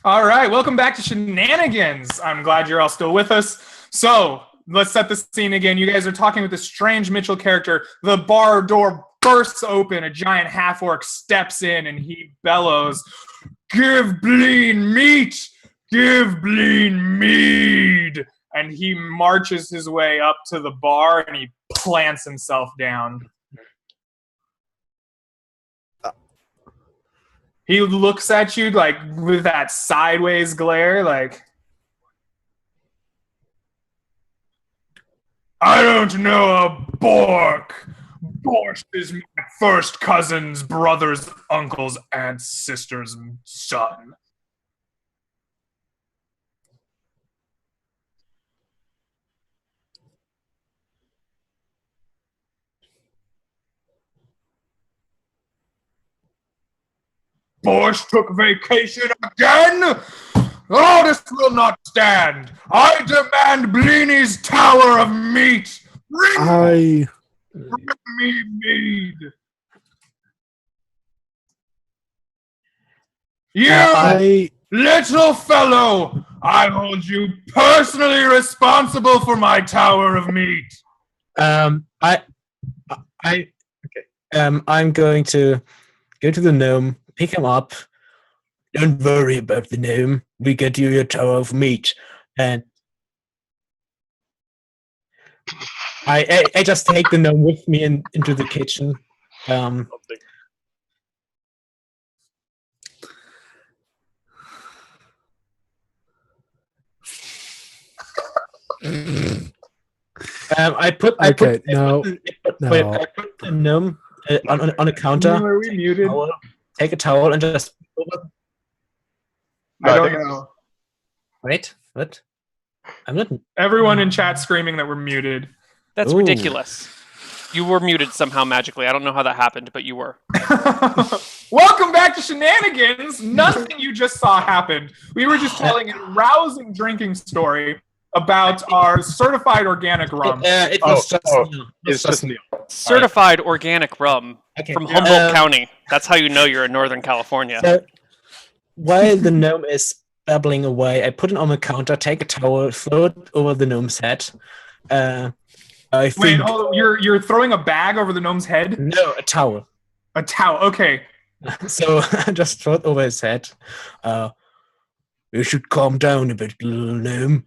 All right, welcome back to Shenanigans. I'm glad you're all still with us. So let's set the scene again. You guys are talking with this strange Mitchell character. The bar door bursts open. A giant half-orc steps in, and he bellows, "Give Bleen meat! Give Bleen mead!" And he marches his way up to the bar, and he plants himself down. He looks at you like with that sideways glare, like, "I don't know a Bork. Borscht is my first cousin's brother's uncle's aunt's sister's son." "Borscht took vacation again? Oh, this will not stand. I demand Bleeny's tower of meat. Bring me mead. You little fellow, I hold you personally responsible for my tower of meat." I'm going to go to the gnome, pick him up. "Don't worry about the gnome. We get you your tower of meat." And I just take the gnome with me into the kitchen. I put the gnome on a counter. Are we muted? Take a towel and just. I don't know. Wait, what? I'm not. Everyone in chat screaming that we're muted. That's ridiculous. You were muted somehow magically. I don't know how that happened, but you were. Welcome back to Shenanigans. Nothing you just saw happened. We were just telling a rousing drinking story about our certified organic rum. It was just Neal. Certified organic rum from Humboldt County. That's how you know you're in Northern California. So, while the gnome is babbling away, I put it on the counter, take a towel, throw it over the gnome's head. Wait, you're throwing a bag over the gnome's head? No, a towel. A towel, okay. So I just throw it over his head. "You should calm down a bit, little gnome."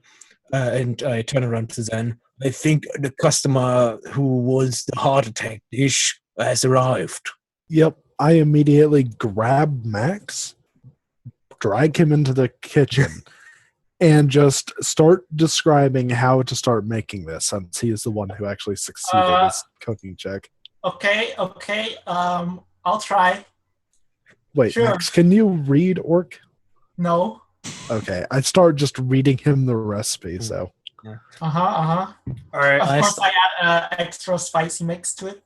And I turn around to Zen. "I think the customer who was the heart attack dish has arrived." Yep, I immediately grab Max, drag him into the kitchen, and just start describing how to start making this, since he is the one who actually succeeded his cooking check. Okay, I'll try. Wait, Sure. Max, can you read Orc? No. Okay, I start just reading him the recipe, so. All right. Of course, I add extra spicy mix to it.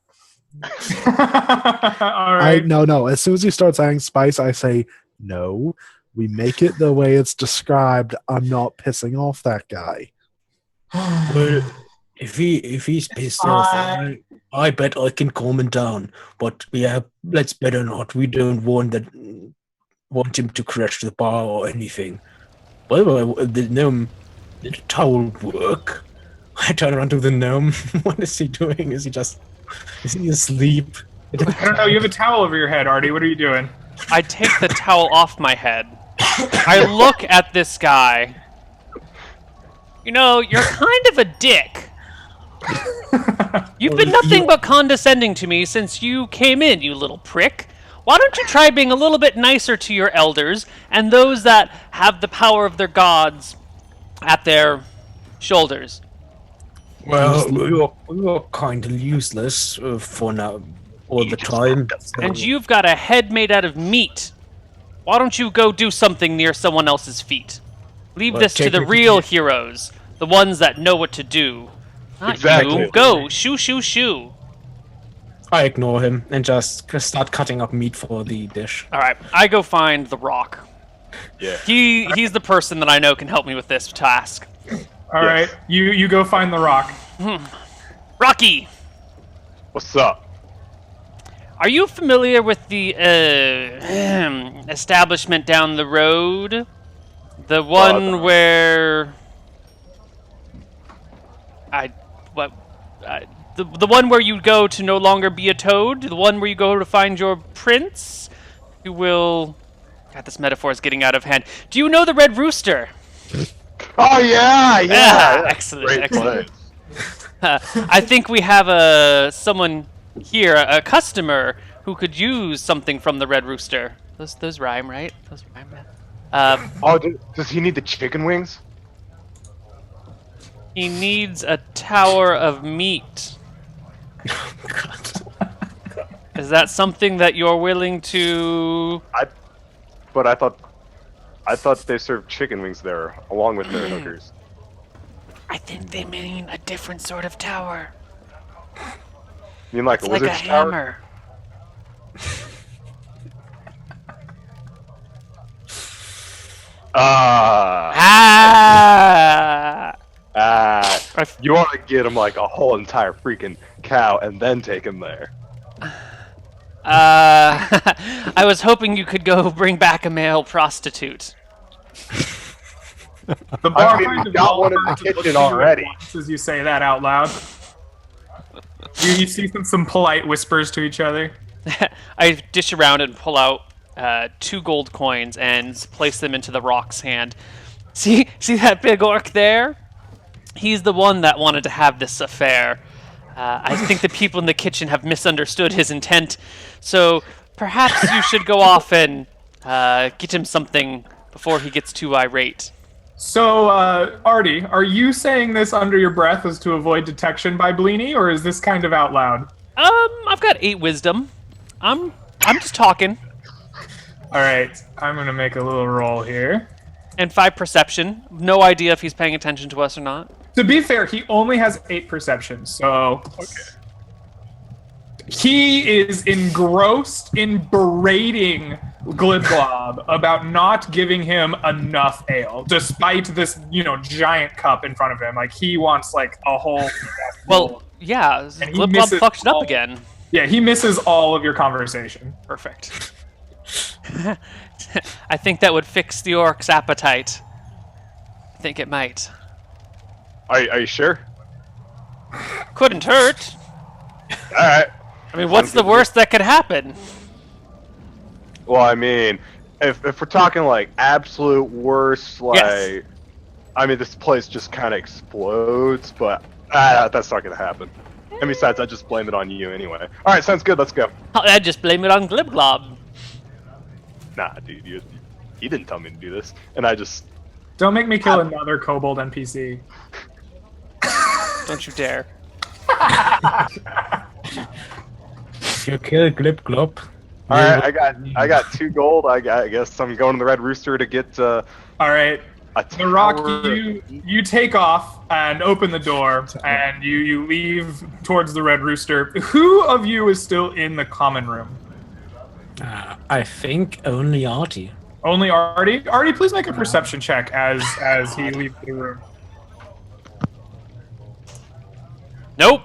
All right. No. As soon as he starts adding spice, I say, "No, we make it the way it's described. I'm not pissing off that guy." Well, if he's pissed off, I bet I can calm him down. But yeah, let's better not. We don't want him to crash the bar or anything. Well, the gnome, did the towel work? I turn around to the gnome. What is he doing? Is he asleep? I don't know. You have a towel over your head, Artie. What are you doing? I take the towel off my head. I look at this guy. "You know, you're kind of a dick. You've been nothing but condescending to me since you came in, you little prick. Why don't you try being a little bit nicer to your elders and those that have the power of their gods at their shoulders?" Well, we were kind of useless for now, all the time. And you've got a head made out of meat. Why don't you go do something near someone else's feet? Leave this to the real heroes, the ones that know what to do. Not Exactly. you. Go, shoo. I ignore him and just start cutting up meat for the dish. All right, I go find the Rock. Yeah. He's the person that I know can help me with this task. All right. You go find the rock. Rocky, What's up? are you familiar with the establishment down the road? The one where the one where you go to no longer be a toad, the one where you go to find your prince, who will. God, this metaphor is getting out of hand. Do you know the Red Rooster? Oh yeah. Excellent, Great excellent. play. I think we have someone here, a customer, who could use something from the Red Rooster. Those rhyme, right? Those rhyme, man. Oh, does he need the chicken wings? He needs a tower of meat. Is that something that you're willing to? But I thought they served chicken wings there along with their hookers. I think they mean a different sort of tower. You mean like It's a like a wizard's tower? hammer. You want to get him like a whole entire freaking cow and then take him there. I was hoping you could go bring back a male prostitute. The bar we got one in the kitchen already. As you say that out loud, you see some polite whispers to each other. I dish around and pull out 2 gold coins and place them into the rock's hand. See that big orc there? He's the one that wanted to have this affair. I think the people in the kitchen have misunderstood his intent, so perhaps you should go off and get him something before he gets too irate. So, Artie, are you saying this under your breath as to avoid detection by Bleeny, or is this kind of out loud? I've got 8 wisdom. I'm just talking. All right, I'm gonna make a little roll here. And 5 perception. No idea if he's paying attention to us or not. To be fair, he only has 8 perception, so he is engrossed in berating Glibglob about not giving him enough ale, despite this, giant cup in front of him. Like, he wants like a whole. Well, yeah, Glibglob fucked it up again. Yeah, he misses all of your conversation. Perfect. I think that would fix the orc's appetite. I think it might. Are you sure? Couldn't hurt. Alright. I mean, what's the worst that could happen? Well, I mean, if we're talking like absolute worst, like, Yes. I mean, this place just kind of explodes, but that's not gonna happen. And besides, I just blame it on you anyway. Alright, sounds good, let's go. I'd just blame it on Glibglob. Nah, dude, you didn't tell me to do this. And I just... Don't make me kill another kobold NPC. Don't you dare. You kill Glibglob. Alright, I got 2 gold. I guess I'm going to the Red Rooster to get All right. a The Rock, tower. you take off and open the door, and you leave towards the Red Rooster. Who of you is still in the common room? I think only Artie. Only Artie? Artie, please make a perception check as he leaves the room. Nope.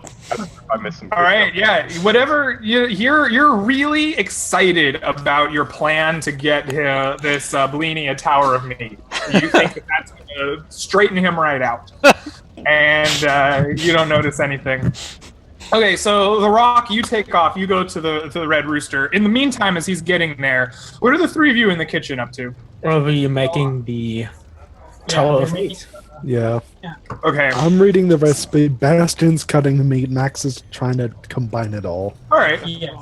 I missed some. All right, yeah. Whatever you're really excited about your plan to get this Bleeny a tower of meat. You think that's going to straighten him right out, and you don't notice anything. Okay, so the Rock, you take off. You go to the Red Rooster. In the meantime, as he's getting there, what are the 3 of you in the kitchen up to? Probably making the tower of meat. Yeah. Okay. I'm reading the recipe. Bastian's cutting the meat. Max is trying to combine it all. All right. Yeah.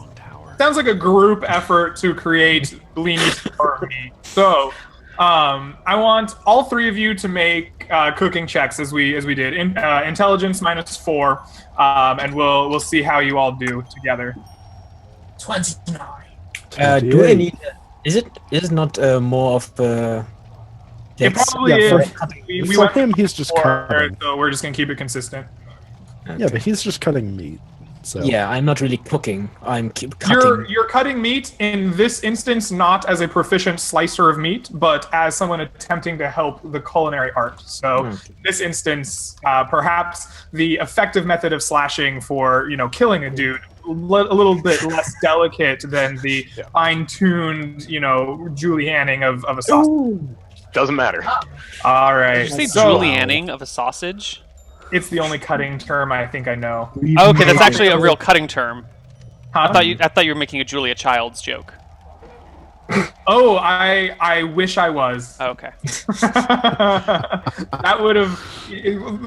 Sounds like a group effort to create Bleeny's tower of meat. So, I want all 3 of you to make cooking checks as we did. Intelligence -4, and we'll see how you all do together. 29. Do I need? Is it not more of a? It probably yeah, is. We For went him, he's just before, cutting. so we're just gonna keep it consistent. Yeah, but he's just cutting meat. So Yeah, I'm not really cooking. I'm cutting. You're cutting meat in this instance not as a proficient slicer of meat, but as someone attempting to help the culinary art. So in this instance, perhaps the effective method of slashing for killing a dude a little bit less delicate than the fine-tuned julienning of a sausage. Ooh, Doesn't matter. All right. Did you say So, julienning of a sausage? it's the only cutting term I think I know. Oh, okay, that's actually a real cutting term. Huh? I thought you were making a Julia Childs joke. Oh, I wish I was. Oh, okay. That would have.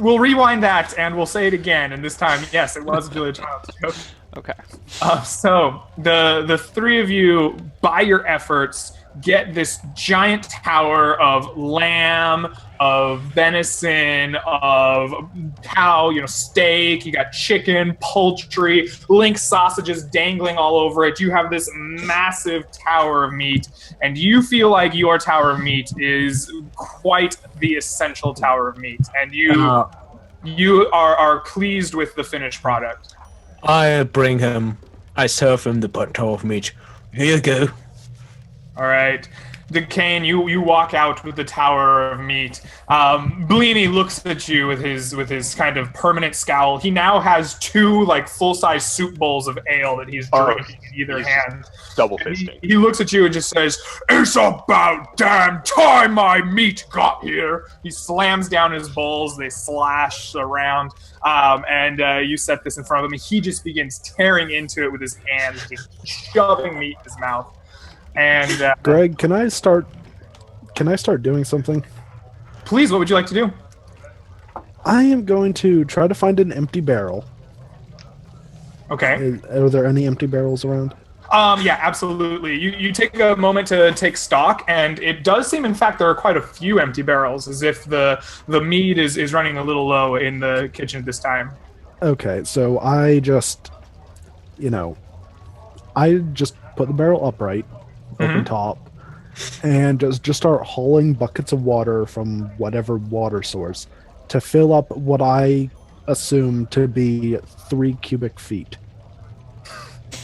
We'll rewind that and we'll say it again. And this time, yes, it was a Julia Child's joke. Okay. So the three of you, by your efforts, get this giant tower of lamb, of venison, of cow, steak. You got chicken, poultry, link sausages dangling all over it. You have this massive tower of meat, and you feel like your tower of meat is quite the essential tower of meat, and you are pleased with the finished product. I serve him the tower of meat. Here you go. All right. Duquesne, you walk out with the tower of meat. Bleeny looks at you with his kind of permanent scowl. He now has two full-size soup bowls of ale that he's drinking in either hand. Double fisting. He looks at you and just says, "It's about damn time my meat got here." He slams down his bowls. They slash around. And you set this in front of him. He just begins tearing into it with his hands, just shoving meat in his mouth. And Greg, can I start doing something? Please, what would you like to do? I am going to try to find an empty barrel. Okay. Are there any empty barrels around? Yeah, absolutely. You take a moment to take stock, and it does seem, in fact, there are quite a few empty barrels, as if the mead is running a little low in the kitchen at this time. Okay, so I just put the barrel upright, open top, and just start hauling buckets of water from whatever water source to fill up what I assume to be 3 cubic feet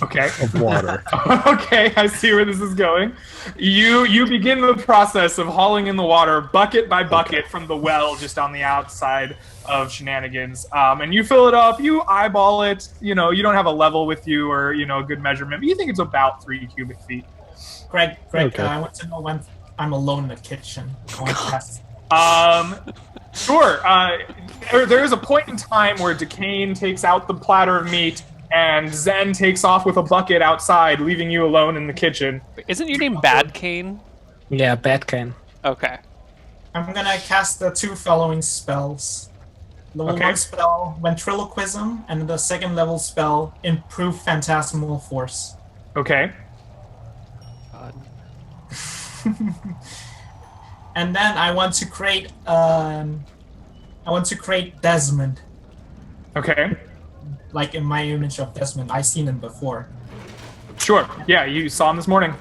Okay. of water. Okay, I see where this is going. You begin the process of hauling in the water bucket by bucket from the well just on the outside of Shenanigans, and you fill it up. You eyeball it. You don't have a level with you or a good measurement, but you think it's about 3 cubic feet. Greg, Okay. I want to know when I'm alone in the kitchen. I want to ask. Sure. There is a point in time where Duquesne takes out the platter of meat, and Zen takes off with a bucket outside, leaving you alone in the kitchen. Isn't your name Bad Cane? Yeah, Batcan. Okay. I'm gonna cast the 2 following spells. Level Okay. 1 spell, Ventriloquism, and the second level spell, Improve Phantasmal Force. Okay. And then I want to create Desmond, Okay. like in my image of Desmond. I've seen him before. Sure. Yeah, you saw him this morning.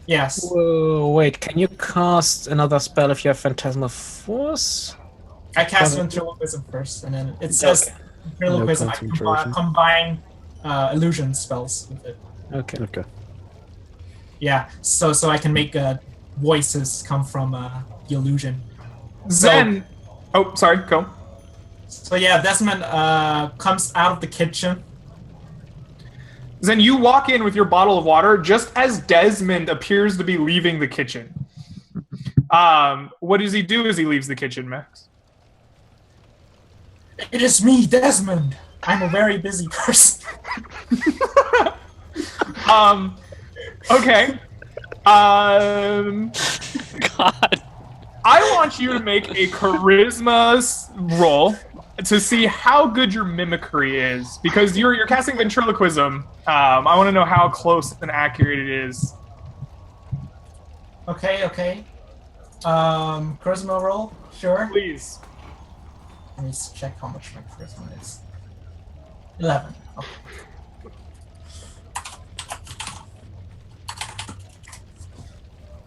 Yes. Whoa, wait, can you cast another spell if you have Phantasmal Force? I cast Ventriloquism first, and then it says Ventriloquism. No I can concentration. combine illusion spells with it. Okay. Okay. Yeah, so I can make voices come from the illusion. Zen. Oh, sorry. Go. So yeah, Desmond comes out of the kitchen. Zen, you walk in with your bottle of water just as Desmond appears to be leaving the kitchen. What does he do as he leaves the kitchen, Max? It is me, Desmond. I'm a very busy person. Okay. God. I want you to make a charisma roll to see how good your mimicry is, because you're casting ventriloquism. I want to know how close and accurate it is. Okay. Charisma roll, sure. Please. Let me just check how much my charisma is. 11. Okay.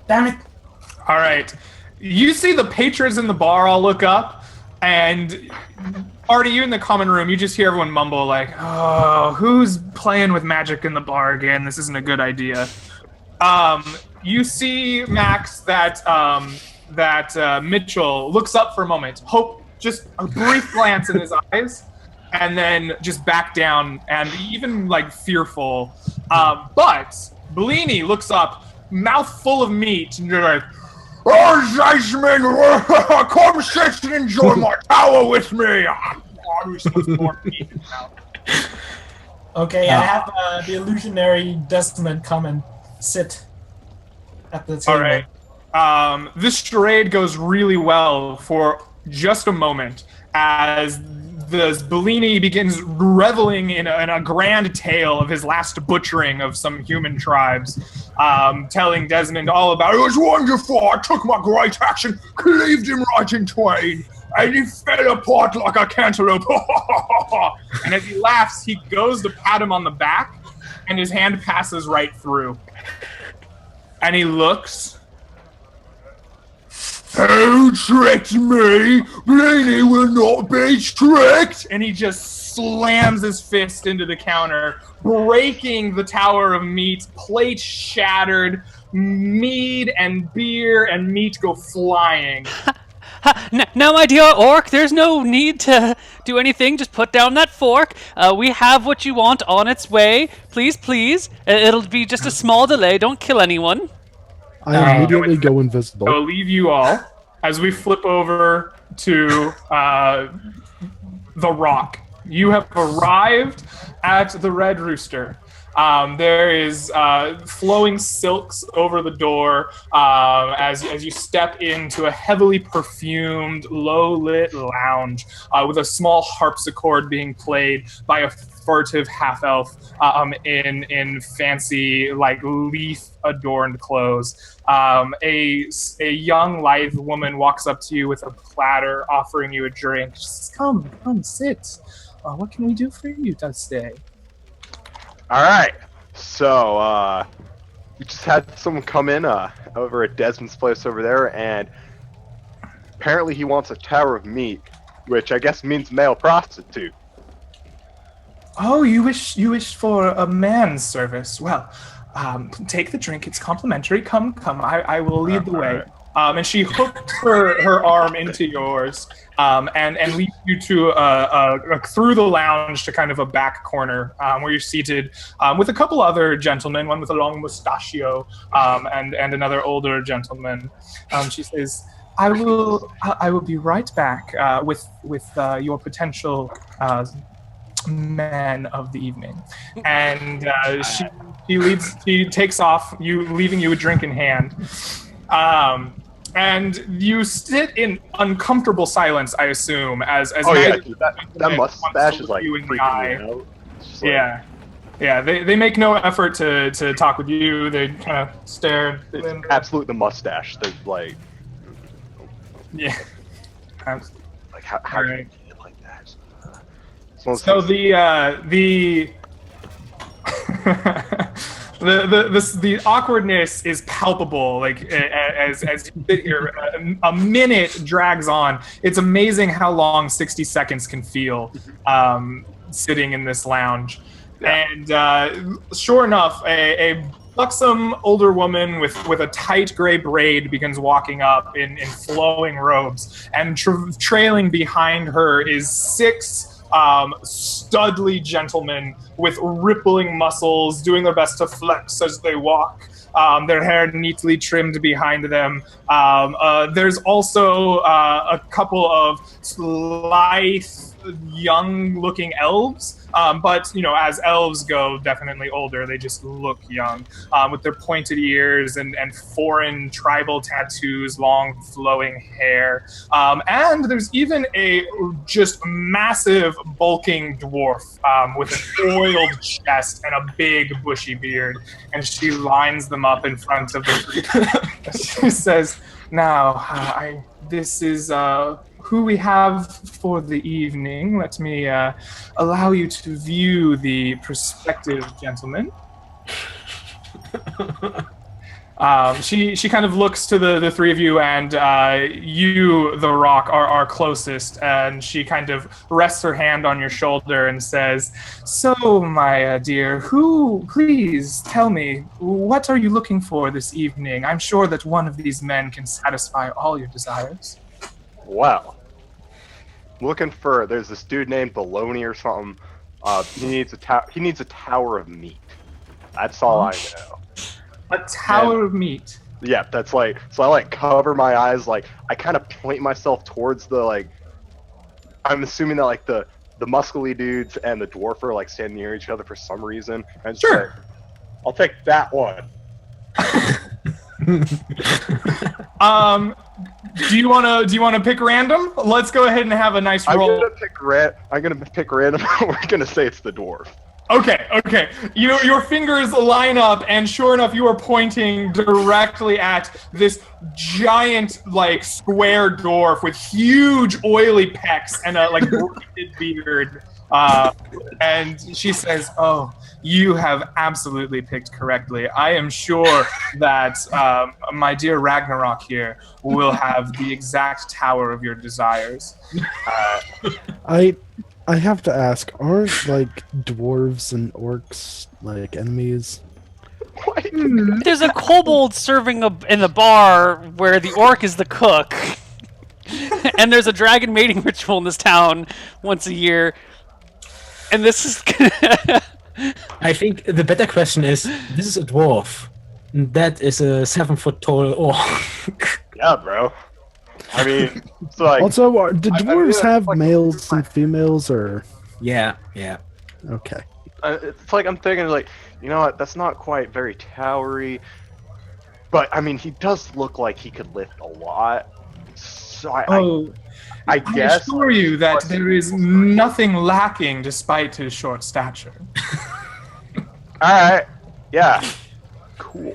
Damn it! All right. You see the patrons in the bar all look up, and Artie, you in the common room, you just hear everyone mumble like, "Oh, who's playing with magic in the bar again? This isn't a good idea." You see, Max, that Mitchell looks up for a moment, just a brief glance in his eyes, and then just back down and even fearful. But Bellini looks up, mouth full of meat, and you're like, Oh, Zeisman, come sit and enjoy my tower with me. Okay, I have the illusionary Desmond come and sit at the table. All right. This charade goes really well for just a moment as the Bellini begins reveling in a grand tale of his last butchering of some human tribes, telling Desmond all about it. It was wonderful. I took my great axe and cleaved him right in twain, and he fell apart like a cantaloupe. And as he laughs, he goes to pat him on the back, and his hand passes right through. And he looks. Who tricked me? Bellini will not be tricked! And he just slams his fist into the counter, breaking the tower of meat, plate shattered, mead and beer and meat go flying. Now, my dear orc, there's no need to do anything. Just put down that fork. We have what you want on its way. Please, please. It'll be just a small delay. Don't kill anyone. I immediately go invisible. I'll leave you all as we flip over to the Rock. You have arrived at the Red Rooster. There is flowing silks over the door as you step into a heavily perfumed, low-lit lounge with a small harpsichord being played by a furtive half-elf in fancy, like, leaf-adorned clothes. A young, lithe woman walks up to you with a platter, offering you a drink. She says, come, sit. What can we do for you today? All right, so we just had someone come in over at Desmond's place over there, and apparently he wants a tower of meat, which I guess means male prostitute. Oh, you wish for a man's service? Well, take the drink. It's complimentary. Come. I will lead the way. And she hooks her arm into yours, and leads you to through the lounge to kind of a back corner where you're seated with a couple other gentlemen, one with a long mustachio, and another older gentleman. She says, I will be right back with your potential man of the evening. And she takes off, leaving you a drink in hand. And you sit in uncomfortable silence, I assume, as that mustache is like freaking me out. Yeah. Yeah, they make no effort to talk with you. They kind of stare. It's absolute the mustache. They're like, yeah. Like how right. do you get like that? So the awkwardness is palpable. Like as you sit here, a minute drags on. It's amazing how long 60 seconds can feel sitting in this lounge. Yeah. And sure enough, a buxom older woman with a tight gray braid begins walking up in flowing robes, and trailing behind her is 6 studly gentlemen with rippling muscles, doing their best to flex as they walk. Their hair neatly trimmed behind them. There's also a couple of lithe, young-looking elves, but as elves go, definitely older. They just look young, with their pointed ears and foreign tribal tattoos, long flowing hair. And there's even a just massive bulking dwarf with an oiled chest and a big bushy beard, and she lines them up in front of the group. She says, now, this is who we have for the evening. Let me allow you to view the prospective gentleman. She kind of looks to the three of you, and you, the Rock, are closest, and she kind of rests her hand on your shoulder and says, so, my dear, please tell me, what are you looking for this evening? I'm sure that one of these men can satisfy all your desires. Wow. Looking for, there's this dude named Baloney or something. He needs a tower of meat. That's all I know. A tower of meat. Yeah, that's like, so I like cover my eyes, like I kind of point myself towards the like. I'm assuming that like the muscly dudes and the dwarf are like standing near each other for some reason. And just Sure. say, I'll take that one. Do you wanna pick random? Let's go ahead and have a nice roll. I'm gonna pick random. We're gonna say it's the dwarf. Okay. Your fingers line up, and sure enough, you are pointing directly at this giant, like, square dwarf with huge, oily pecs and a like braided beard. And she says, "Oh, you have absolutely picked correctly. I am sure that my dear Ragnarok here will have the exact tower of your desires." I have to ask, aren't like dwarves and orcs like enemies? What? There's a kobold serving in the bar where the orc is the cook. And there's a dragon mating ritual in this town once a year. And this is... I think the better question is, this is a dwarf. That is a 7-foot tall orc. Yeah, bro. I mean, it's like. Also, do dwarves have like, males and females, or? Yeah. Okay. It's like I'm thinking, like, you know what? That's not quite very towery, but I mean, he does look like he could lift a lot. So I guess. I assure you that there is nothing lacking despite his short stature. All right. Yeah. Cool.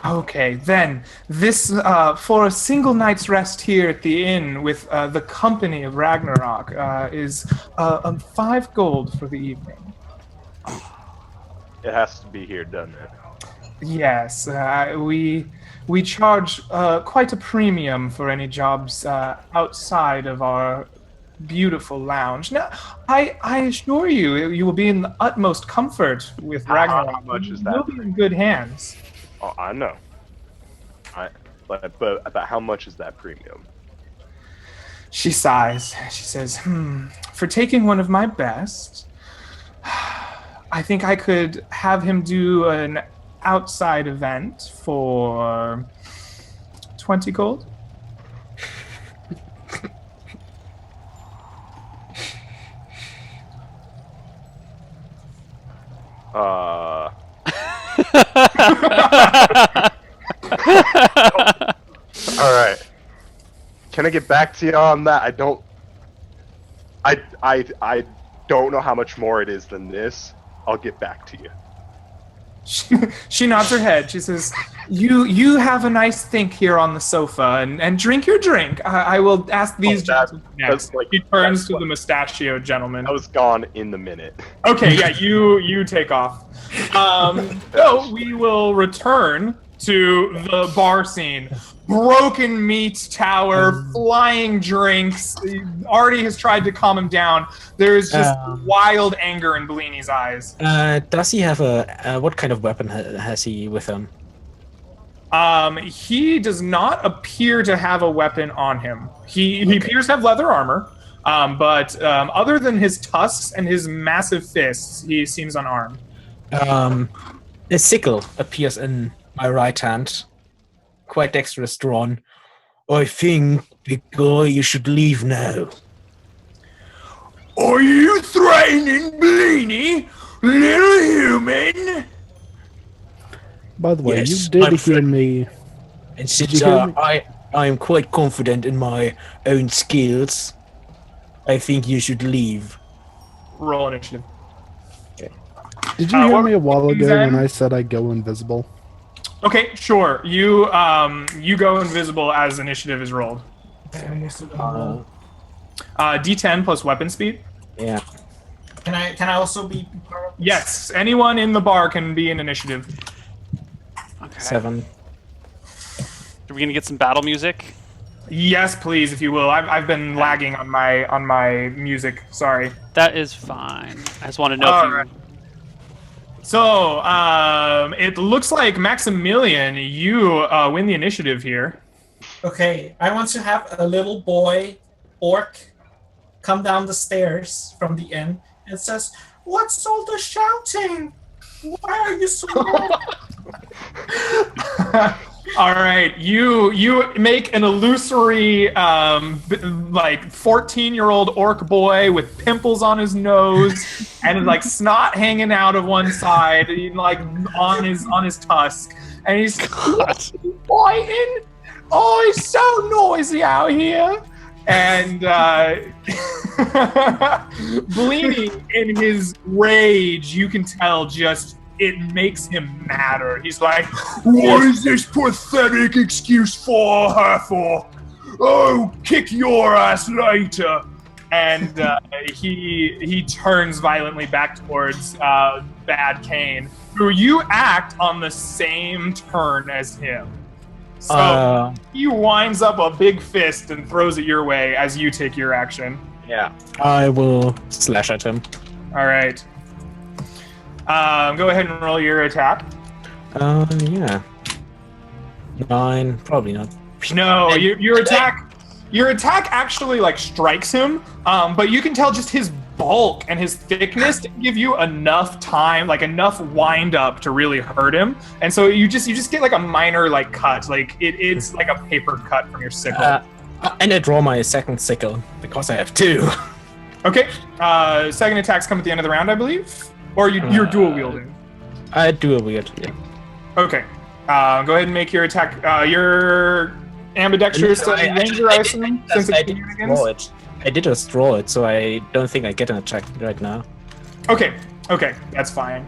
Okay, then this for a single night's rest here at the inn with the company of Ragnarok is 5 gold for the evening. It has to be here, doesn't it? Yes, we charge quite a premium for any jobs outside of our beautiful lounge. Now, I assure you, you will be in the utmost comfort with Ragnarok. How much is that? You'll be in good hands. Oh, I know. But about how much is that premium? She sighs. She says, for taking one of my best, I think I could have him do an outside event for 20 gold. All right. Can I get back to you on that? I don't know how much more it is than this. I'll get back to you. She nods her head. She says, "You have a nice think here on the sofa and drink your drink. I will ask these gentlemen next." He turns to the mustachioed gentleman. I was gone in the minute. Okay, yeah, you take off. So we will return to the bar scene. Broken meat tower, flying drinks. Artie has tried to calm him down. There is just wild anger in Bellini's eyes. Does he have what kind of weapon has he with him? He does not appear to have a weapon on him. He appears to have leather armor, but other than his tusks and his massive fists, he seems unarmed. A sickle appears in my right hand, quite dexterous drawn. I think, big guy, you should leave now. Are you threatening Bellini, little human? By the way, Yes, you did I'm hear me. And Did since you hear me? I am quite confident in my own skills, I think you should leave. Roll initiative. Did you hear what me a while ago Zen? when I said I go invisible? Okay, sure. You go invisible as initiative is rolled. D10 plus weapon speed. Yeah. Can I also be part of this? Yes, anyone in the bar can be an initiative. Okay. 7. Are we gonna get some battle music? Yes, please, if you will. I've been lagging on my music. Sorry. That is fine. I just want to know All if you... right. So, it looks like Maximilian, you win the initiative here. Okay, I want to have a little boy orc come down the stairs from the inn and says, "What's all the shouting? Why are you so loud?" All right, you make an illusory, like 14-year-old orc boy with pimples on his nose and like snot hanging out of one side, like on his tusk, and he's fighting. Oh, it's so noisy out here, and bleeding in his rage, you can tell just. It makes him madder. He's like, what is this pathetic excuse for her for? Oh, kick your ass later. And he turns violently back towards Bad Kane, who you act on the same turn as him. So he winds up a big fist and throws it your way as you take your action. Yeah. I will slash at him. All right. Go ahead and roll your attack. Yeah. 9, probably not. No, your attack actually like strikes him, but you can tell just his bulk and his thickness to give you enough time, like enough wind up to really hurt him. And so you just get like a minor like cut, like it's like a paper cut from your sickle. And I draw my second sickle because I have 2. Okay. Second attacks come at the end of the round, I believe. Or you're dual wielding? I dual wield, yeah. Okay. Go ahead and make your attack. Your ambidextrous ranger, I assume? Since it's Shenanigans? I did just draw it, so I don't think I get an attack right now. Okay, that's fine.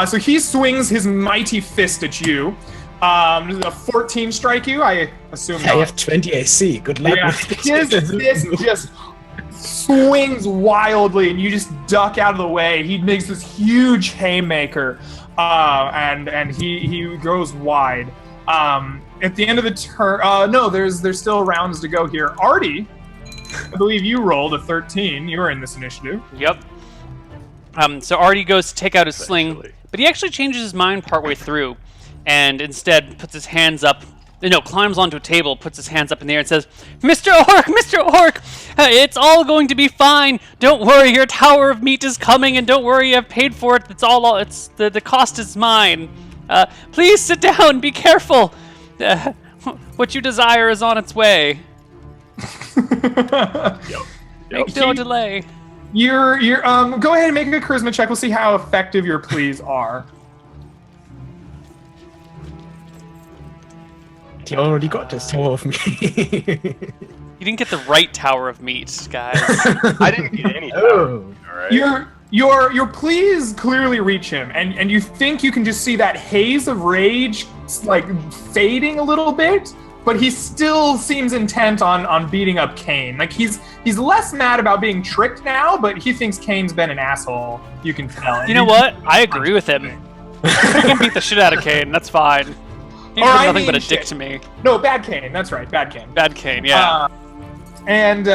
So he swings his mighty fist at you. Does a 14 strike you? I assume not. I have 20 AC. Good luck with His fist just swings wildly, and you just duck out of the way. He makes this huge haymaker, and he goes wide. At the end of the turn, no, there's still rounds to go here. Artie, I believe you rolled a 13. You were in this initiative. Yep. So Artie goes to take out his sling, but he actually changes his mind partway through, and instead puts his hands up. No, climbs onto a table, puts his hands up in the air, and says, Mr. Orc, it's all going to be fine. Don't worry, your tower of meat is coming, and don't worry, I've paid for it. It's the cost is mine. Please sit down, be careful. What you desire is on its way. Make no delay. You're go ahead and make a charisma check. We'll see how effective your pleas are. He already got this tower of me. You didn't get the right tower of meat, guys. I didn't get any tower. All right. Your pleas clearly reach him, and you think you can just see that haze of rage like fading a little bit, but he still seems intent on beating up Kane. Like he's less mad about being tricked now, but he thinks Kane's been an asshole. You can tell. You know what? I agree with him. You can beat the shit out of Kane. That's fine. He's nothing but a dick to me. No, Bad Kane. That's right, Bad Kane. Bad Kane, yeah. And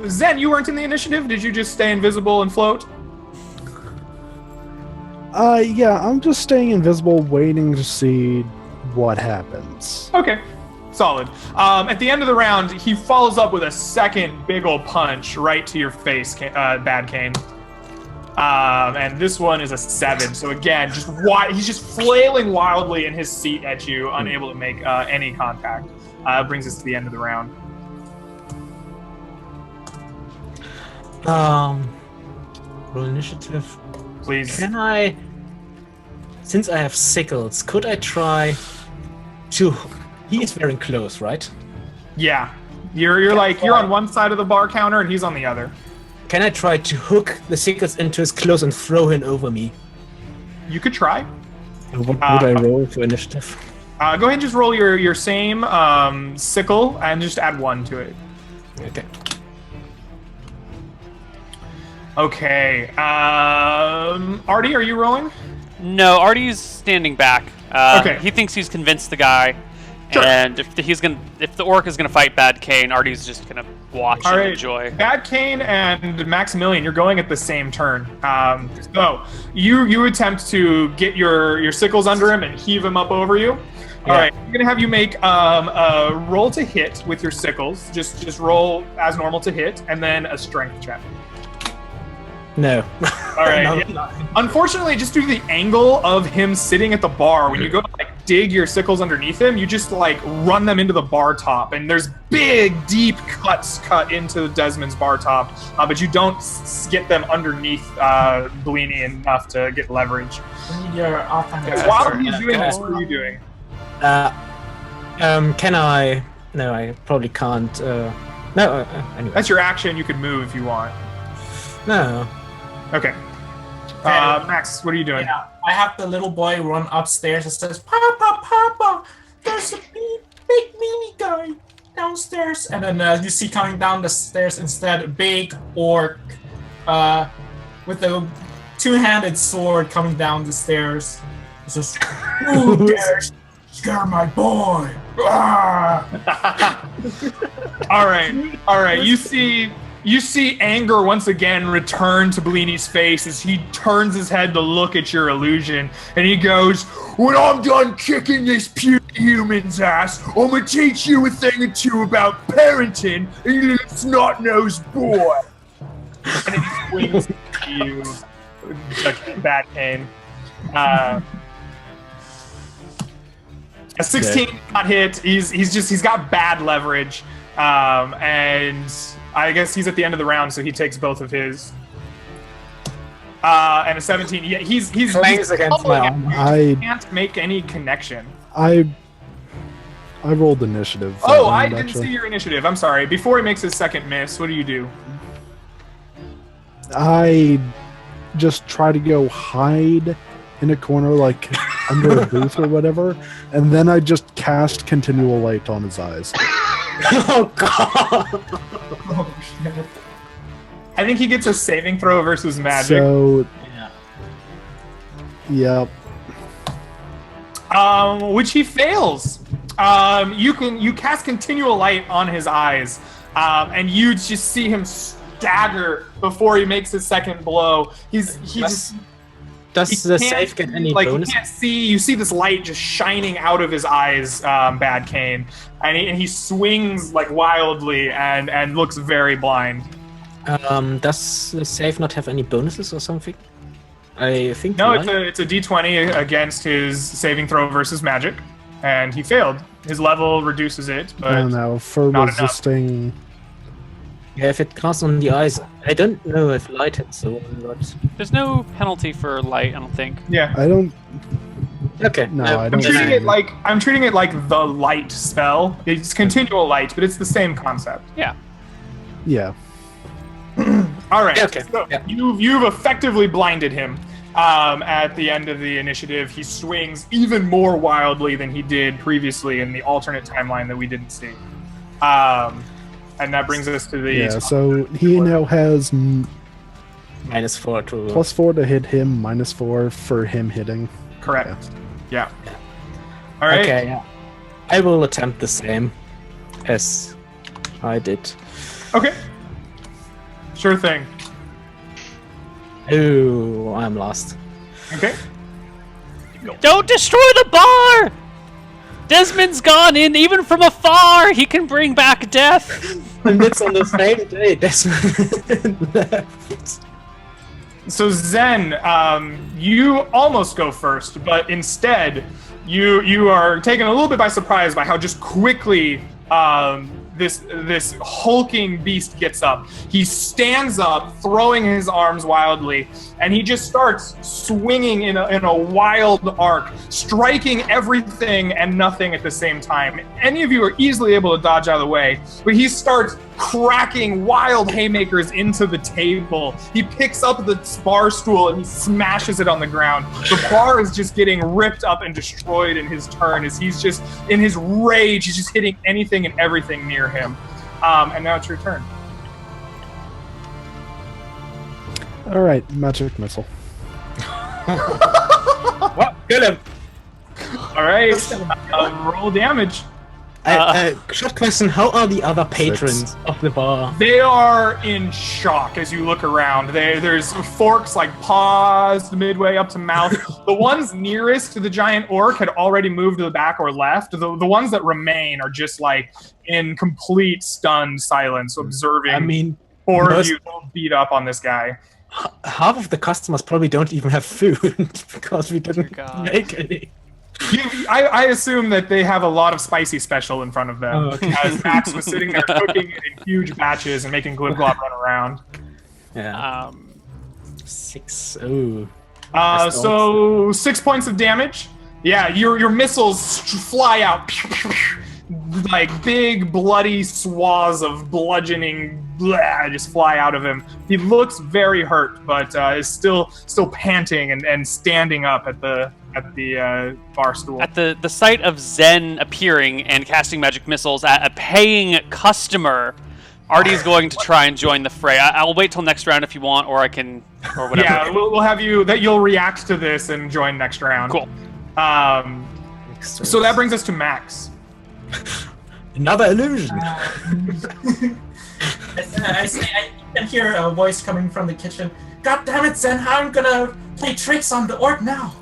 Zen, you weren't in the initiative? Did you just stay invisible and float? Yeah, I'm just staying invisible, waiting to see what happens. Okay, solid. At the end of the round, he follows up with a second big ol' punch right to your face, Bad Kane. And this one is a 7. So again, he's just flailing wildly in his seat at you, unable to make any contact. Brings us to the end of the round. Roll initiative. Please. Can I, since I have sickles, could I try to? He is very close, right? Yeah, you're on one side of the bar counter and he's on the other. Can I try to hook the sickles into his clothes and throw him over me? You could try. What would I roll for initiative? Go ahead and just roll your same sickle and just add 1 to it. Okay. Okay. Artie, are you rolling? No, Artie's standing back. Okay. He thinks he's convinced the guy, Sure. and if the orc is gonna fight Bad Kane, Artie's just gonna watch All and right. enjoy. Bad Kane and Maximilian, you're going at the same turn. So you attempt to get your sickles under him and heave him up over you. All right, I'm gonna have you make a roll to hit with your sickles. Just roll as normal to hit, and then a strength check. No. All right. Yeah. Unfortunately, just due to the angle of him sitting at the bar, when you go to like dig your sickles underneath him, you just like run them into the bar top, and there's big, deep cuts cut into Desmond's bar top, but you don't get them underneath Bellini enough to get leverage. We need your offhand. While he's doing this, what are you doing? Can I? No, I probably can't. No, anyway. That's your action. You could move if you want. No. Okay. Max, what are you doing? Yeah, I have the little boy run upstairs and says, "Papa, Papa, there's a big meanie guy downstairs." And then you see coming down the stairs instead a big orc with a two-handed sword coming down the stairs. It says, "Who dares scare my boy?" All right. You see anger once again return to Bellini's face as he turns his head to look at your illusion, and he goes, "When I'm done kicking this puny human's ass, I'm gonna teach you a thing or two about parenting, and you little snot-nosed boy." And then he swings at you, Bad Cane. A 16 not hit. He's got bad leverage, and I guess he's at the end of the round, so he takes both of his. And a 17. Yeah, he's Clangs against my arm. I can't make any connection. I rolled initiative. Oh, I didn't see your initiative. I'm sorry. Before he makes his second miss, what do you do? I just try to go hide in a corner, like under a booth or whatever, and then I just cast continual light on his eyes. Oh god! Oh, shit. I think he gets a saving throw versus magic. So, Yeah. yep. Which he fails. You cast continual light on his eyes, and you just see him stagger before he makes his second blow. Does the save get any bonus? You can't see. You see this light just shining out of his eyes, Bad Cane, and he swings like wildly and looks very blind. Does the save not have any bonuses or something? I think No, not. it's a D20 against his saving throw versus magic, and he failed. His level reduces it, but I don't know. For not enough. resisting, Yeah, if it casts on the eyes, I don't know if light hits so but There's no penalty for light, I don't think. yeah. I don't. okay. No, I I'm don't. treating it like the light spell. It's continual light, but it's the same concept. Yeah. Yeah. All right. Okay, So yeah. you've effectively blinded him. At the end of the initiative, he swings even more wildly than he did previously in the alternate timeline that we didn't see. And that brings us to the Yeah. So he now has -4 to +4 to hit him, -4 for him hitting. correct. Yeah. All right. Okay, yeah. I will attempt the same as I did. Okay. Sure thing. Oh, I'm lost. Okay. Don't destroy the bar! Desmond's gone in even from afar! He can bring back death! And it's on the same day Desmond left. So Zen, you almost go first, but instead you are taken a little bit by surprise by how just quickly this hulking beast gets up. He stands up, throwing his arms wildly, and he just starts swinging in a wild arc, striking everything and nothing at the same time. Any of you are easily able to dodge out of the way, but he starts cracking wild haymakers into the table. He picks up the bar stool and he smashes it on the ground. The bar is just getting ripped up and destroyed in his turn as he's just, in his rage, he's just hitting anything and everything near him. And now it's your turn. All right, magic missile. What? Kill him! All right, roll damage. Short question, how are the other patrons of the bar? They are in shock as you look around. There's forks like paused midway up to mouth. The ones nearest to the giant orc had already moved to the back or left. The ones that remain are just like in complete stunned silence, observing. I mean, four of most- you beat up on this guy. half of the customers probably don't even have food because we didn't God. make any. I assume that they have a lot of spicy special in front of them. Oh, okay. As Max was sitting there cooking it in huge batches and making Glib Glob run around. Yeah. 6. Ooh. So 6 points of damage. Yeah, your missiles fly out like big bloody swaths of bludgeoning just fly out of him. He looks very hurt, but is still panting and standing up at the bar stool. At the sight of Zen appearing and casting magic missiles at a paying customer, Artie's going to try and join the fray. I'll wait till next round if you want, or I can, or whatever. Yeah, we'll have you'll react to this and join next round. Cool. So that brings us to Max. Another illusion. I can hear a voice coming from the kitchen. God damn it, Zen! How am I gonna play tricks on the orc now?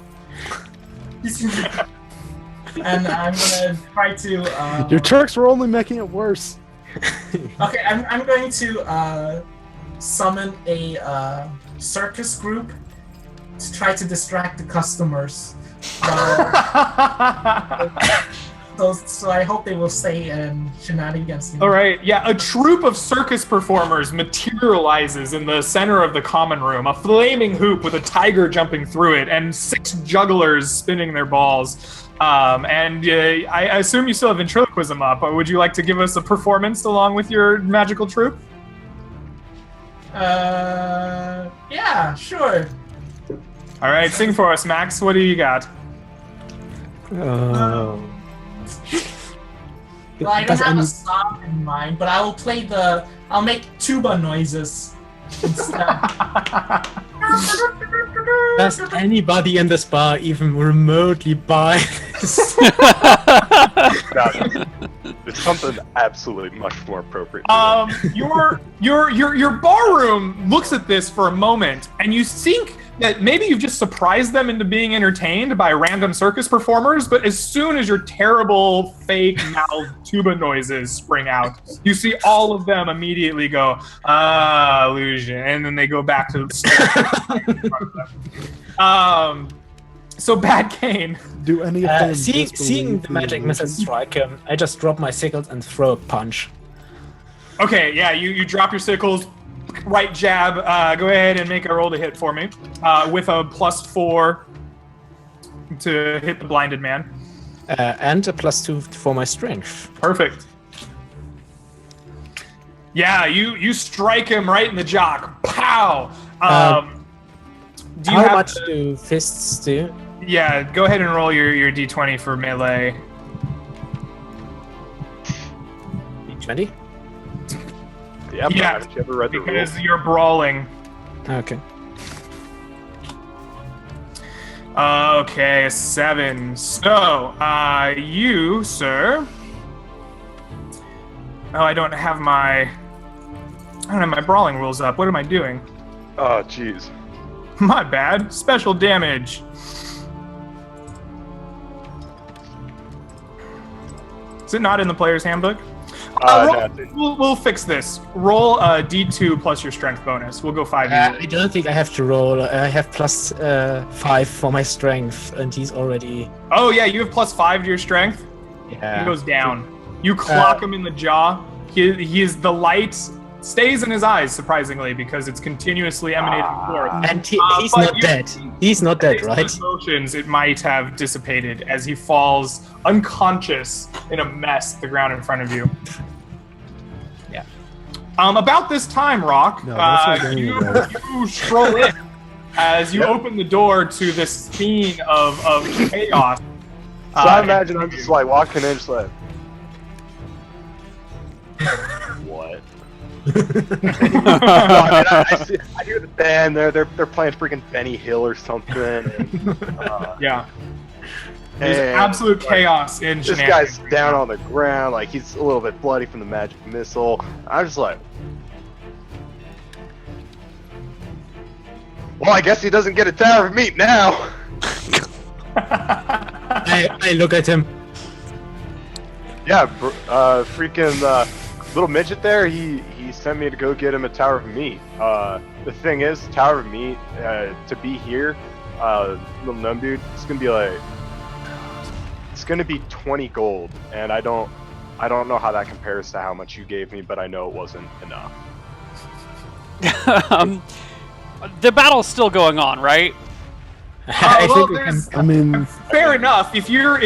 And I'm gonna try to. Your Turks were only making it worse. Okay, I'm going to summon a circus group to try to distract the customers. So I hope they will stay in Shenanigans. All right, yeah, a troupe of circus performers materializes in the center of the common room, a flaming hoop with a tiger jumping through it, and 6 jugglers spinning their balls. I assume you still have ventriloquism up, but would you like to give us a performance along with your magical troupe? Yeah, sure. All right, sing for us, Max. What do you got? Well, I don't have a song in mind, but I will I'll make tuba noises instead. Does anybody in this bar even remotely buy this? It's something absolutely much more appropriate. Your barroom looks at this for a moment, and you think that maybe you've just surprised them into being entertained by random circus performers, but as soon as your terrible fake mouth tuba noises spring out, you see all of them immediately go, illusion, and then they go back to the stairs. So Bad Cane. Do any of them seeing the magic missile strike him, I just drop my sickles and throw a punch. Okay, yeah, you drop your sickles, right jab. Go ahead and make a roll to hit for me with a +4 to hit the blinded man. And a +2 for my strength. Perfect. Yeah, you strike him right in the jock. Pow! How much do fists do? Yeah, go ahead and roll your d20 for melee. D20? Yeah, Yeah, haven't you ever read the rules? because you're brawling. Okay. Okay, a 7. So, you, sir. Oh, I don't have my brawling rules up. What am I doing? Oh, jeez. My bad. Special damage. Is it not in the player's handbook? We'll fix this. Roll a d2 plus your strength bonus. We'll go 5. I don't think I have to roll. I have +5 for my strength, and he's already. Oh yeah, you have +5 to your strength. Yeah. He goes down. You clock him in the jaw. He is the light stays in his eyes, surprisingly, because it's continuously emanating forth. And he's not dead. He's not dead, right? Based on emotions, it might have dissipated as he falls unconscious in a mess to the ground in front of you. Yeah. About this time, Rock, No, that's not you stroll in as you open the door to this scene of chaos. So I imagine I'm just like walking in, just like, what? I hear the band. They're playing freaking Benny Hill or something. And, Yeah. There's and, absolute like, chaos in this Shenanigans. guy's down on the ground, like he's a little bit bloody from the magic missile. I'm just like, well, I guess he doesn't get a tower of meat now. I look at him. Yeah, freaking little midget there. He sent me to go get him a tower of meat. The thing is, tower of meat to be here, little gnome dude, it's gonna be like going to be 20 gold, and I don't know how that compares to how much you gave me, but I know it wasn't enough. The battle's still going on, right? I well, think we can. there's- I mean, Fair enough. If you're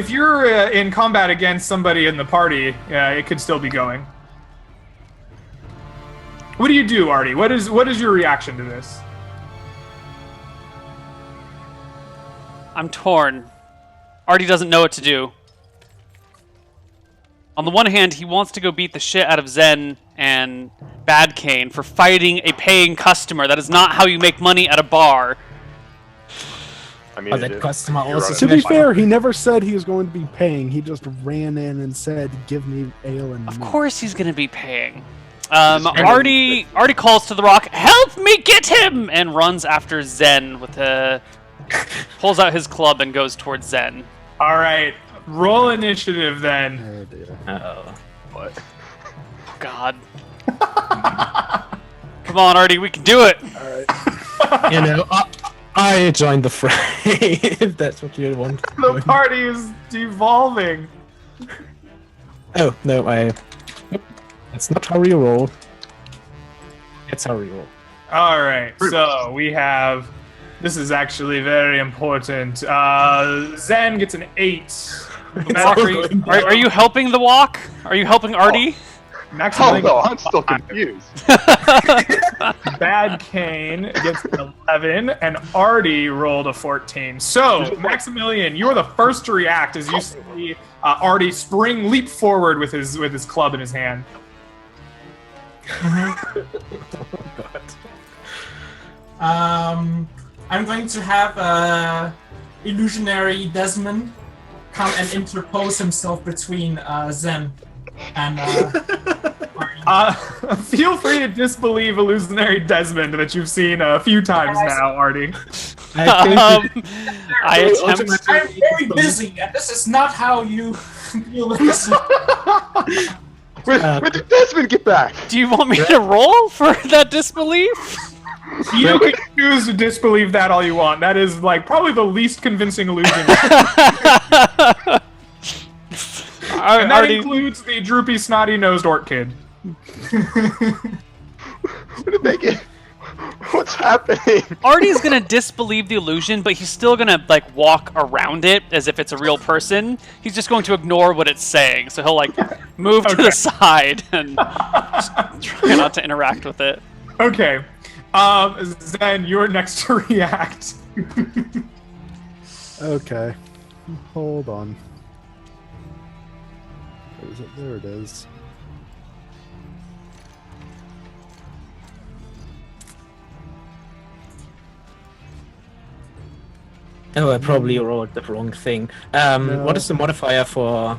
in combat against somebody in the party, it could still be going. What do you do, Artie? What is your reaction to this? I'm torn. Artie doesn't know what to do. On the one hand, he wants to go beat the shit out of Zen and Bad Cane for fighting a paying customer. That is not how you make money at a bar. I mean, that it is. customer You're also running to a be smashed fight. fair, he never said he was going to be paying. He just ran in and said, "Give me ale and Of meat." course he's going to be paying. Artie calls to the rock, "Help me get him!" and runs after Zen with pulls out his club and goes towards Zen. All right, roll initiative then. Oh, dear. Uh-oh. What? Oh, God. Come on, Artie, we can do it. You know, I joined the fray. If that's what you want. The party is devolving. Oh no, that's not how we roll. That's how we roll. All right, so we have. This is actually very important. Zen gets an 8. Are you helping the walk? Are you helping Artie? Maximilian Oh no, I'm still confused. Bad Cane gets an 11, and Artie rolled a 14. So, Maximilian, you're the first to react as you see Artie leap forward with his club in his hand. I'm going to have illusionary Desmond come and interpose himself between Zen and Feel free to disbelieve illusionary Desmond that you've seen a few times now, Artie. I attempt. I'm very busy, and this is not how you deal with this. Where did Desmond get back? Do you want me to roll for that disbelief? You can choose to disbelieve that all you want. That is like probably the least convincing illusion. And that Artie, includes the droopy, snotty-nosed orc kid. Where did they get? What's happening? Artie's gonna disbelieve the illusion, but he's still gonna like walk around it as if it's a real person. He's just going to ignore what it's saying, so he'll like move to the side and just try not to interact with it. Okay. Zen, you're next to react. Okay. Hold on. Where is it? There it is. Oh, I probably rolled the wrong thing. What is the modifier for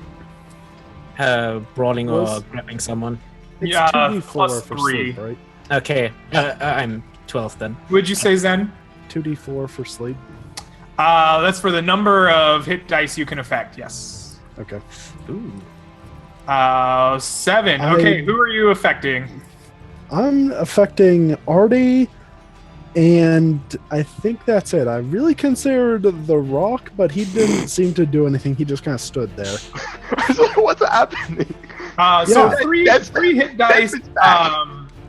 brawling or grabbing someone? It's Yeah, 2d4 plus for 3. sleep, right? Okay, I'm 12 then. Would you say, Zen? 2d4 for sleep. That's for the number of hit dice you can affect, yes. Okay. Ooh. 7. Okay, who are you affecting? I'm affecting Artie, and I think that's it. I really considered the rock, but he didn't seem to do anything. He just kind of stood there. What's happening? So Yeah. three hit dice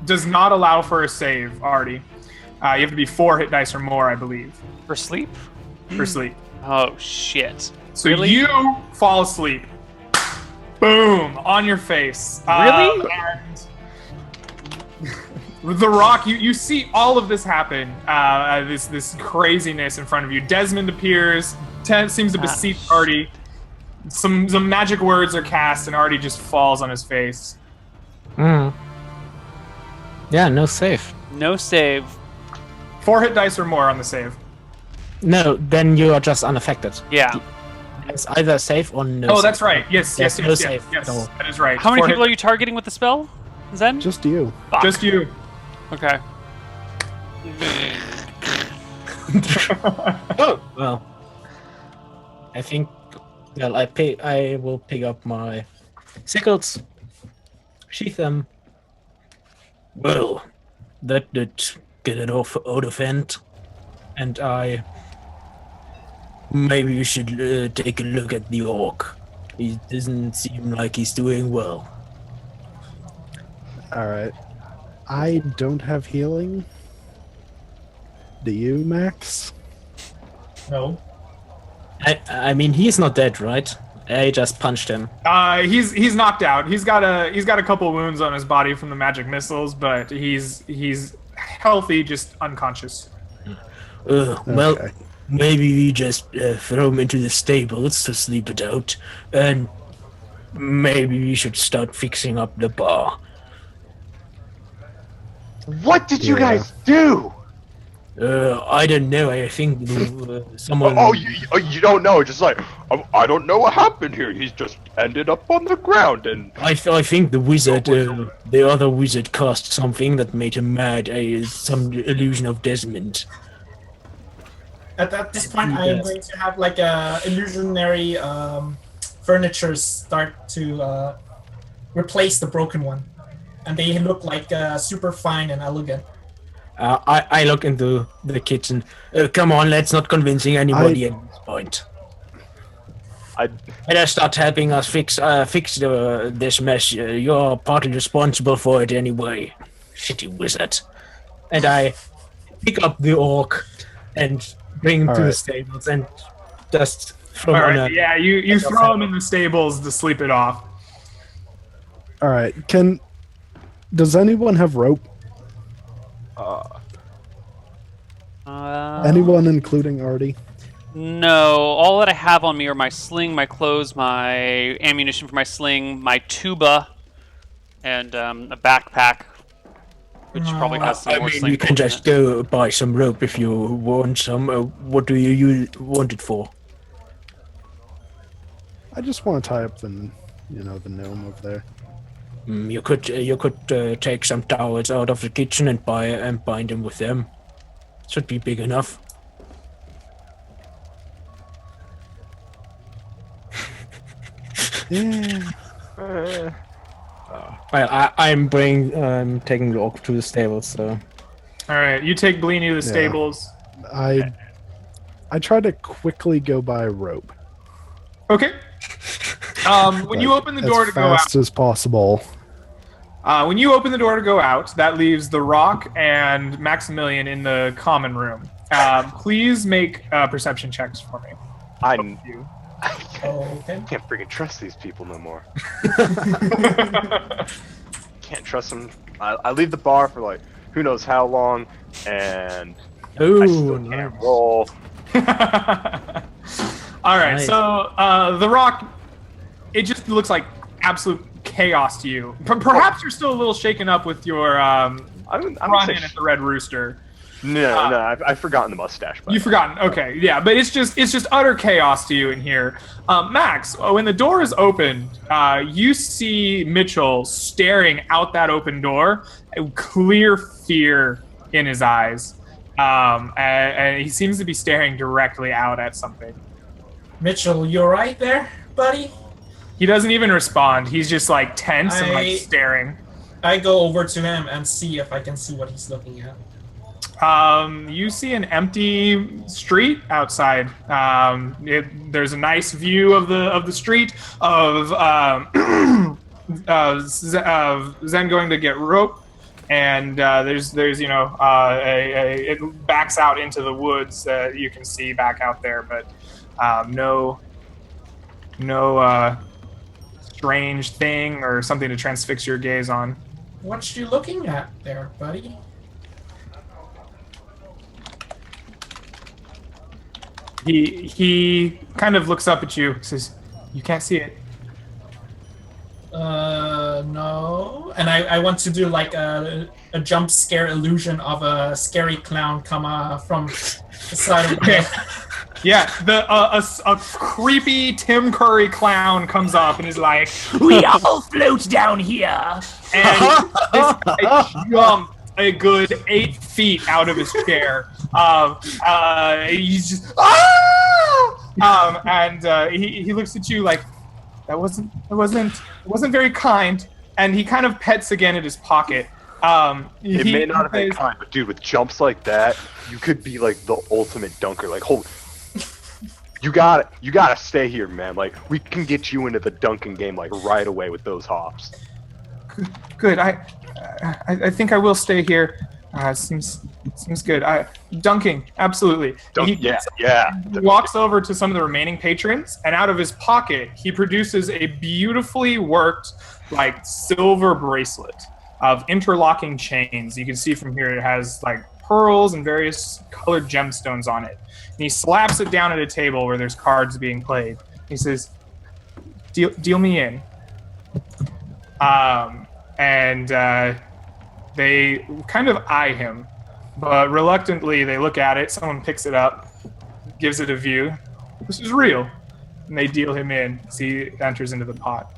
does not allow for a save, Artie. You have to be 4 hit dice or more, I believe, For sleep? for sleep. Oh shit. So Really? you fall asleep. Boom, on your face. Really? And the rock, you see all of this happen. This craziness in front of you. Desmond appears, seems to beseech Artie. Some magic words are cast, and Artie just falls on his face. Yeah, no save. No save. 4 hit dice or more on the save. No, then you are just unaffected. Yeah. It's either save or no Oh, save. that's right. Yes, Yes, yes, no yes, save yes. at all. That is right. How many 4 people are hit- you targeting with the spell, Zen? Just you. Fuck. Just you. Okay. Oh, well. I think. Well, I will pick up my sickles, sheath them. Well, that did get it off out of hand, and maybe you should take a look at the orc. He doesn't seem like he's doing well. All right. I don't have healing. Do you, Max? No. I mean, he's not dead, right? I just punched him. He's knocked out. He's got a couple wounds on his body from the magic missiles, but he's healthy, just unconscious. Well, Okay. maybe we just throw him into the stables to sleep it out, and maybe we should start fixing up the bar. What did you Yeah. guys do? I don't know. I think someone. You don't know? Just like I don't know what happened here. He's just ended up on the ground, and I think the wizard, the other wizard, cast something that made him mad. Some illusion of Desmond. At this point, I am going to have like a illusionary furniture start to replace the broken one, and they look like super fine and elegant. I look into the kitchen. Come on, let's not convincing anybody at this point. Better start helping us fix this mess. You're partly responsible for it anyway. Shitty wizard. And I pick up the orc and bring him to the Alright. stables and just throw All him on right, a... yeah, you throw him in the stables to sleep it off. All right. Does anyone have rope? Anyone, including Artie? No, all that I have on me are my sling, my clothes, my ammunition for my sling, my tuba, and a backpack, which probably has some I more mean, sling you can bolts in just it. go buy some rope if you want some. What do you want it for? I just want to tie up the gnome over there. You could take some towels out of the kitchen and bind them with them. Should be big enough. Yeah. Well, I'm taking the orc to the stables. So All right, you take Bleeny to the Yeah. stables. I try to quickly go by rope. Okay. When you open the door to as go out, fast as possible. when you open the door to go out, that leaves the Rock and Maximilian in the common room. Please make perception checks for me. I You. Okay. can't freaking trust these people no more. Can't trust them. I leave the bar for like who knows how long, and I still can't roll. All right, Nice. so the Rock, it just looks like absolute chaos to you. Perhaps you're still a little shaken up with your I'm run in at the Red Rooster. No, I've forgotten the mustache. You've forgotten. Okay, yeah, but it's just utter chaos to you in here. Max, when the door is opened, you see Mitchell staring out that open door, clear fear in his eyes, and he seems to be staring directly out at something. Mitchell, you alright there, buddy? He doesn't even respond. He's just like tense and like staring. I go over to him and see if I can see what he's looking at. You see an empty street outside. There's a nice view of the street of Zen going to get rope, and there's it backs out into the woods. You can see back out there, but no strange thing or something to transfix your gaze on. What you looking at there, buddy? He kind of looks up at you, says, "You can't see it." No. And I want to do like a jump scare illusion of a scary clown come from the side of the Okay. Yeah, a creepy Tim Curry clown comes up and is like, "We all float down here." And this guy jumps a good 8 feet out of his chair. He's just he looks at you like, that wasn't very kind, and he kind of pets again at his pocket. It may not have been kind, but dude, with jumps like that, you could be like the ultimate dunker. Like, You gotta stay here, man. Like, we can get you into the dunking game like right away with those hops. Good. I think I will stay here. Seems good. Dunking, absolutely. Yeah. He walks over to some of the remaining patrons, and out of his pocket, he produces a beautifully worked, like, silver bracelet of interlocking chains. You can see from here it has, like, pearls and various colored gemstones on it. And he slaps it down at a table where there's cards being played. He says, deal me in. They kind of eye him, but reluctantly they look at it. Someone picks it up, gives it a view. This is real. And they deal him in as he enters into the pot.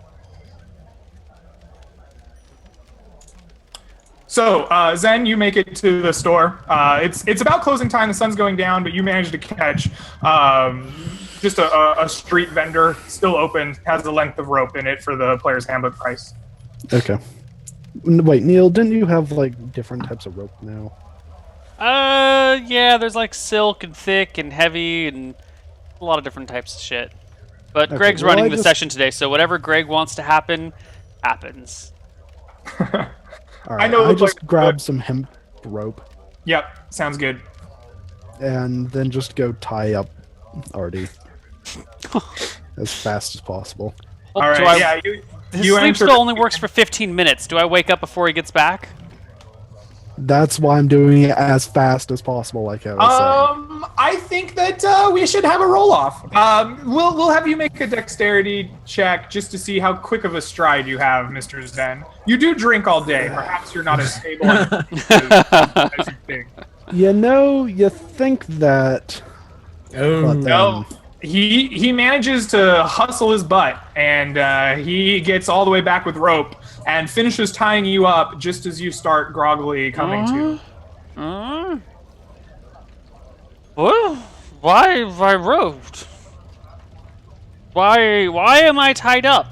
So, Zen, you make it to the store. It's about closing time. The sun's going down, but you manage to catch just a street vendor, still open, has the length of rope in it for the player's handbook price. Okay. Wait, Neal, didn't you have like different types of rope now? Yeah, there's like silk and thick and heavy and a lot of different types of shit. But Okay, Greg's well, running the session today, so whatever Greg wants to happen, happens. All right, I know I it just looks grabbed good. some hemp rope Yep, sounds good. and then just go tie up Artie as fast as possible. Oh, All do right, I- yeah, His you sleep enter- still only works for 15 minutes. Do I wake up before he gets back? That's why I'm doing it as fast as possible, like I was saying. I think that we should have a roll-off. We'll have you make a dexterity check just to see how quick of a stride you have, Mr. Zen. You do drink all day. Perhaps you're not as stable as you think. You know, you think that. Oh, But No, he manages to hustle his butt, and he gets all the way back with rope and finishes tying you up just as you start groggily coming to. Well, why rope? Why am I tied up?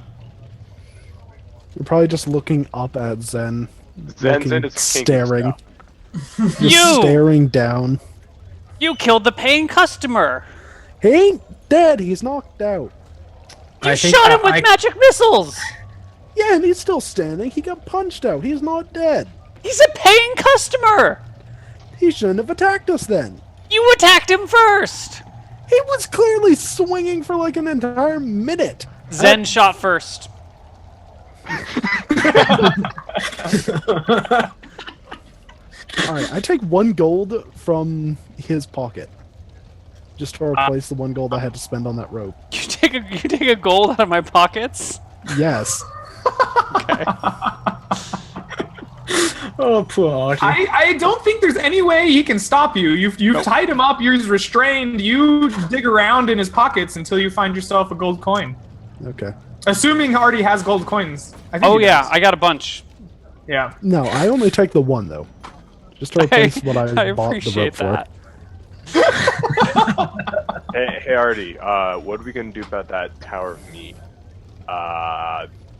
You're probably just looking up at Zen, Zen's looking, into some kinky staring, stuff. just staring down. You killed the paying customer. He ain't dead. He's knocked out. You I think shot him I- with magic missiles. Yeah, and he's still standing. He got punched out. He's not dead. He's a paying customer. He shouldn't have attacked us then. You attacked him first. He was clearly swinging for like an entire minute. Zen shot first. All right, I take 1 gold from his pocket, just to replace the 1 gold I had to spend on that rope. You take a gold out of my pockets. Yes. oh, poor Artie. I don't think there's any way he can stop you. You've tied him up. You're restrained. You dig around in his pockets until you find yourself a gold coin. Okay. Assuming Hardy has gold coins. I think Oh he yeah, does. I got a bunch. Yeah. No, I only take the 1 though, just to replace what I bought the appreciate rope that. Hey, Artie, what are we gonna do about that tower of meat?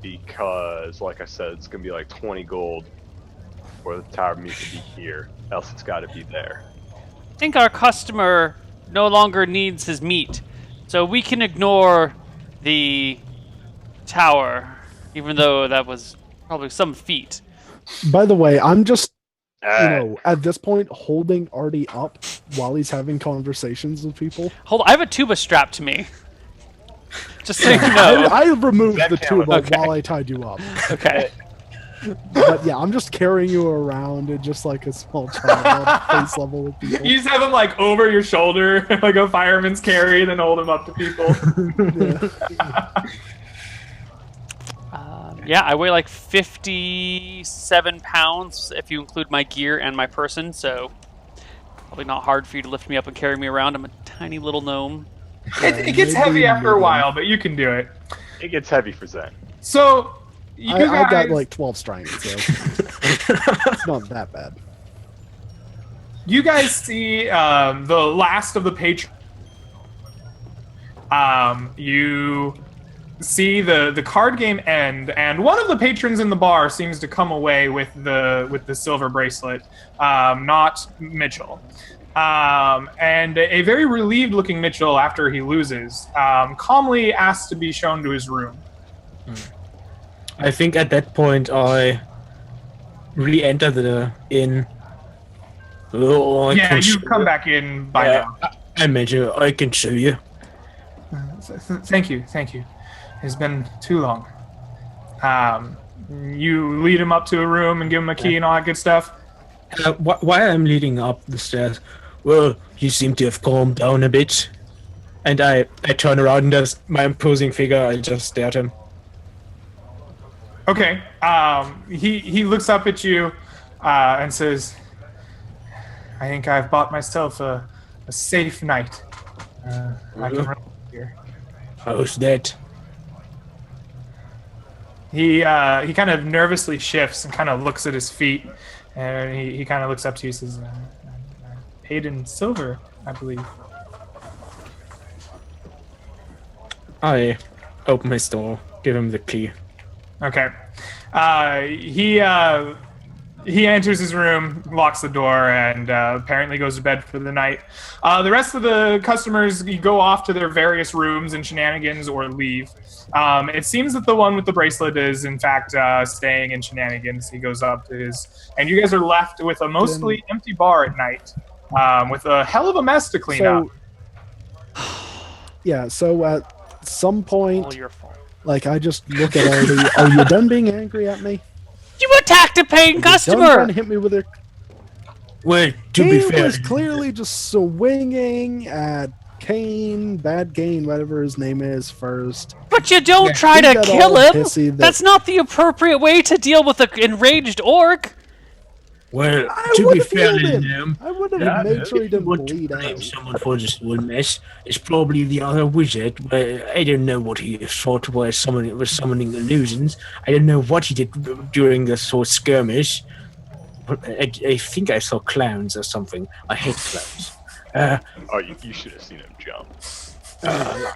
Because, like I said, it's gonna be like 20 gold for the tower of meat to be here. Else it's gotta be there. I think our customer no longer needs his meat, so we can ignore the tower, even though that was probably some feat. for. By the way, I'm just, Uh, at this point, holding Artie up while he's having conversations with people. Hold on, I have a tuba strapped to me. Just so you know. I removed That the camera- tuba okay. while I tied you up. Okay. But yeah, I'm just carrying you around and just like a small child on face level with people. You just have him like over your shoulder, like a fireman's carry, then hold him up to people. Yeah, I weigh like 57 pounds if you include my gear and my person, so probably not hard for you to lift me up and carry me around. I'm a tiny little gnome. It gets maybe heavy after a medium. while, but you can do it. it gets heavy for Zen. So, you I guys, got like 12 strength, so it's not that bad. you guys see the last of the patrons. You see the card game end, and one of the patrons in the bar seems to come away with the silver bracelet, not Mitchell. And a very relieved-looking Mitchell, after he loses, calmly asks to be shown to his room. I think at that point I re-enter the inn. Oh, I Yeah, can you show come back in by now. I mentioned I can show you. Thank you. It's been too long. You lead him up to a room and give him a key and all that good stuff. While I'm leading up the stairs, well, you seem to have calmed down a bit. And I turn around and as my imposing figure, I just stare at him. Okay. He looks up at you and says, I think I've bought myself a safe night. I can run here. How's that? He kind of nervously shifts and kind of looks at his feet, and he kind of looks up to you and says, paid in silver, I believe. I open his door, give him the key. Okay. He enters his room, locks the door, and apparently goes to bed for the night. The rest of the customers go off to their various rooms in Shenanigans or leave. It seems that the one with the bracelet is, in fact, staying in Shenanigans. He goes up to his... And you guys are left with a mostly empty bar at night, with a hell of a mess to clean up. Yeah, so at some All point, your fault. like, I just look at Artie. Are you done being angry at me? You attacked a paying Done trying customer! to hit me with your... Well, to He be fair, was clearly just swinging at Kane, Bad Kane, whatever his name is, first. But you don't try He to got kill all him! pissy that- That's not the appropriate way to deal with an enraged orc! well, I to would be have fair healed to him. them, I would have made sure he didn't want to bleed blame out. someone for this whole mess. It's probably the other wizard, but I don't know what he thought was summoning illusions. I don't know what he did during this whole skirmish. But I think I saw clowns or something. I hate clowns. Oh, you should have seen him jump.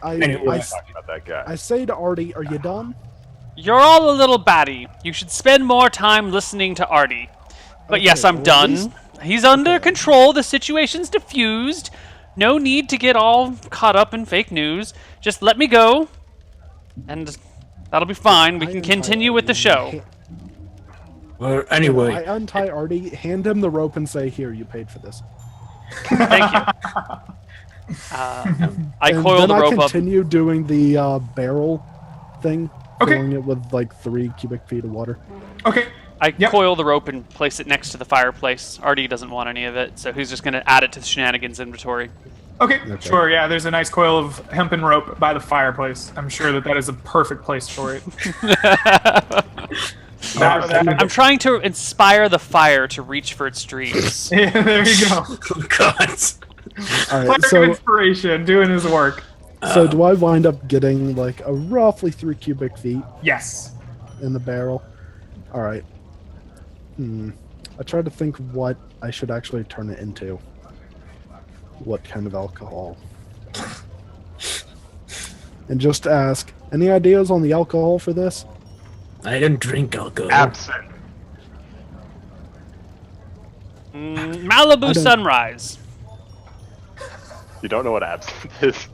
Anyway. Talking about that guy. I say to Artie, are you done? You're all a little batty. You should spend more time listening to Artie. But yes, I'm well, at done. least- He's under control. The situation's diffused. No need to get all caught up in fake news. Just let me go, and that'll be fine. We I can untie continue with the Artie show. and Well, I anyway, untie Artie, hand him the rope, and say, "Here, you paid for this." Thank you. I And coil then the I rope up. continue doing the barrel thing, Okay. filling it with like 3 cubic feet of water. Okay. I Yep. coil the rope and place it next to the fireplace. Artie doesn't want any of it, so he's just going to add it to the Shenanigans inventory. Okay, sure, yeah, there's a nice coil of hempen rope by the fireplace. I'm sure that is a perfect place for it. I'm trying to inspire the fire to reach for its dreams. Yeah, there you go. oh God. All Fire right, of so inspiration, doing his work. do I wind up getting like a roughly 3 cubic feet Yes. in the barrel? All right. I try to think what I should actually turn it into. What kind of alcohol? And just ask, any ideas on the alcohol for this? I don't drink alcohol. Absent. Malibu don't- Sunrise. You don't know what absinthe is?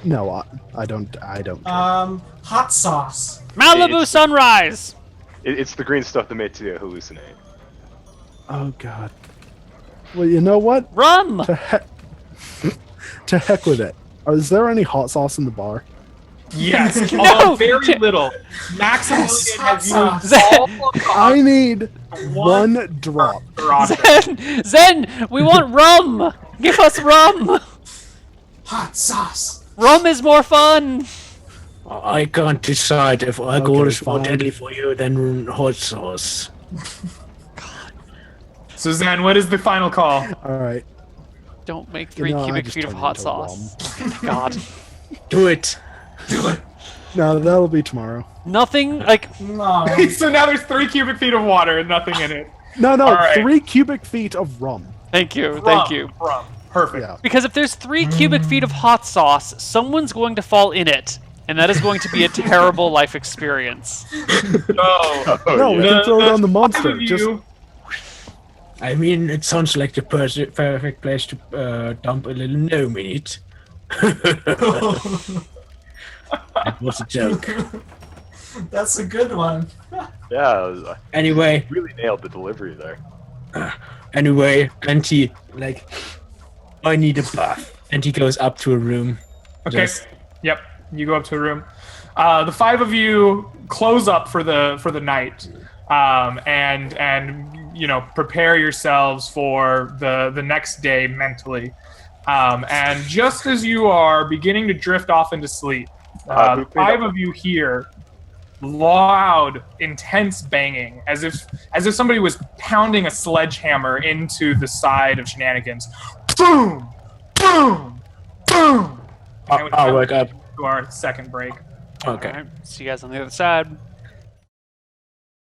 No, I don't. Hot sauce. Malibu It's- Sunrise. It's the green stuff that makes you hallucinate. Oh God. Well, you know what? Rum. To heck with it. Is there any hot sauce in the bar? Yes, No. although very little. Maximum Yes, has hot used all of the I need One one drop. Zen, Zen, we want rum. Give us rum. Hot sauce. Rum is more fun. I can't decide if alcohol Okay, is more fine. deadly for you than hot sauce. So Zen, what is the final call? All right. Don't make 3 I cubic just feet of turned hot into sauce. God. Do it. No, that'll be tomorrow. Nothing like No. So now there's 3 cubic feet of water and nothing in it. No, All right. 3 cubic feet of rum. thank you, Rum, thank you. Rum. Perfect. Yeah. Because if there's 3 cubic feet of hot sauce, someone's going to fall in it. And that is going to be a terrible life experience. Oh. No, we yeah. can throw it on the five monster. of Just you, I mean, it sounds like the perfect place to dump a little gnome in it. That was a joke. That's a good one. Yeah, it was, Anyway, really nailed the delivery there. and he like, I need a bath, and he goes up to a room. Okay. Yep. You go up to a room. The five of you close up for the night, and prepare yourselves for the next day mentally. And just as you are beginning to drift off into sleep, the five of you hear loud, intense banging, as if somebody was pounding a sledgehammer into the side of Shenanigans. Boom, boom, boom. I'll wake up. To our second break. Okay. All right, see you guys on the other side.